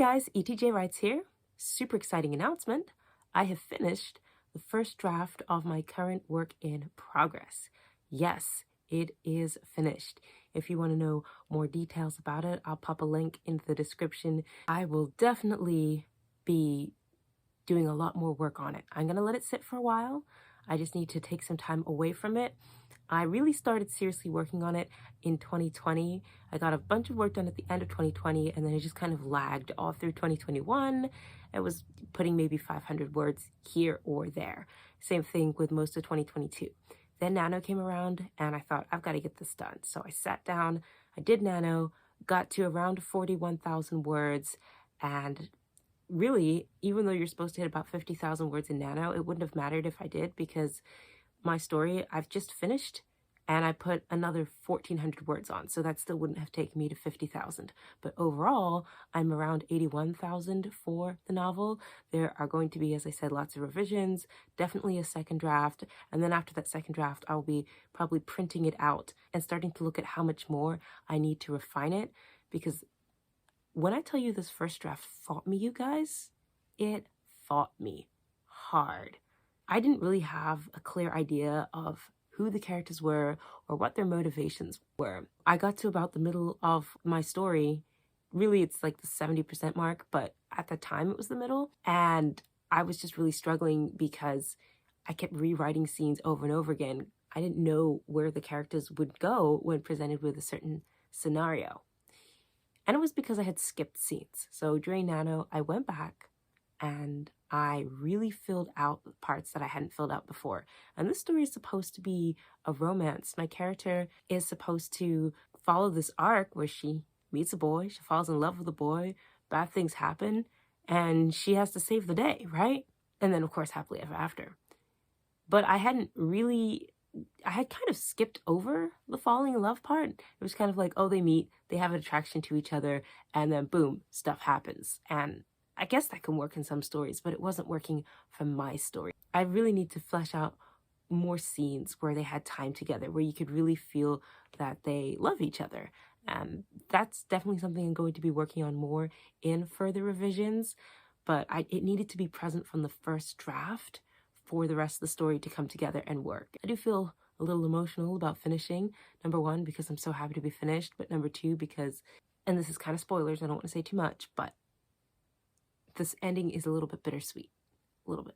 guys, ETJ Writes here. Super exciting announcement. I have finished the first draft of my current work in progress. Yes, it is finished. If you want to know more details about it, I'll pop a link into the description. I will definitely be doing a lot more work on it. I'm going to let it sit for a while. I just need to take some time away from it. I really started seriously working on it in 2020. I got a bunch of work done at the end of 2020, and then it just kind of lagged all through 2021. I was putting maybe 500 words here or there. Same thing with most of 2022. Then Nano came around, and I thought, I've got to get this done. So I sat down, I did Nano, got to around 41,000 words, and really, even though you're supposed to hit about 50,000 words in Nano, it wouldn't have mattered if I did, because my story I've just finished and I put another 1,400 words on, so that still wouldn't have taken me to 50,000. But overall, I'm around 81,000 for the novel. There are going to be, as I said, lots of revisions, definitely a second draft, and then after that second draft, I'll be probably printing it out and starting to look at how much more I need to refine it, because when I tell you this first draft fought me, you guys, it fought me hard. I didn't really have a clear idea of who the characters were or what their motivations were. I got to about the middle of my story. Really, it's like the 70% mark, but at the time it was the middle. And I was just really struggling because I kept rewriting scenes over and over again. I didn't know where the characters would go when presented with a certain scenario. And it was because I had skipped scenes. So during Nano, I went back and I really filled out the parts that I hadn't filled out before. And this story is supposed to be a romance. My character is supposed to follow this arc where she meets a boy, she falls in love with a boy, bad things happen, and she has to save the day, right? And then, of course, happily ever after. But I had kind of skipped over the falling in love part. It was kind of like, oh, they meet, they have an attraction to each other, and then boom, stuff happens. And I guess that can work in some stories, but it wasn't working for my story. I really need to flesh out more scenes where they had time together, where you could really feel that they love each other. And that's definitely something I'm going to be working on more in further revisions, but it needed to be present from the first draft for the rest of the story to come together and work. I do feel a little emotional about finishing. Number one, because I'm so happy to be finished, but number two, because, and this is kind of spoilers, I don't want to say too much, but this ending is a little bit bittersweet, a little bit.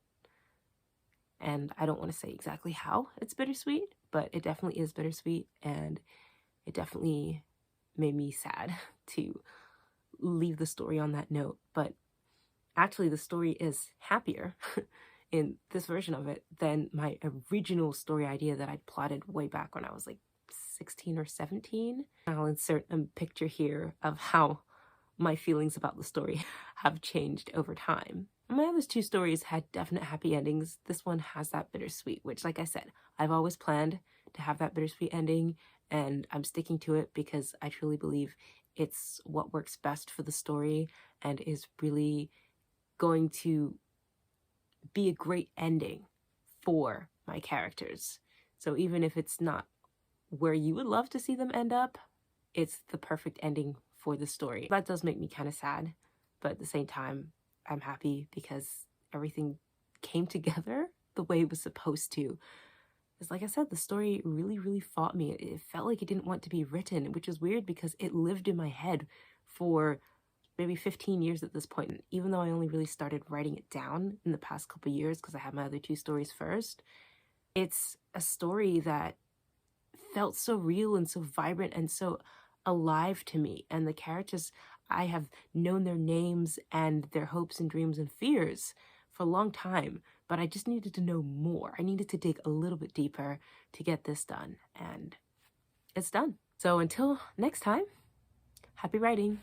And I don't want to say exactly how it's bittersweet, but it definitely is bittersweet, and it definitely made me sad to leave the story on that note. But actually, the story is happier in this version of it than my original story idea that I plotted way back when I was like 16 or 17. I'll insert a picture here of how my feelings about the story have changed over time. My other two stories had definite happy endings. This one has that bittersweet, which, like I said, I've always planned to have that bittersweet ending, and I'm sticking to it because I truly believe it's what works best for the story and is really going to be a great ending for my characters. So even if it's not where you would love to see them end up, it's the perfect ending for the story. That does make me kind of sad, but at the same time, I'm happy because everything came together the way it was supposed to. Because like I said, the story really, really fought me. It felt like it didn't want to be written, which is weird because it lived in my head for maybe 15 years at this point. And even though I only really started writing it down in the past couple years because I had my other two stories first, it's a story that felt so real and so vibrant and so alive to me. And the characters, I have known their names and their hopes and dreams and fears for a long time, but I just needed to know more. I needed to dig a little bit deeper to get this done, and it's done. So until next time, happy writing.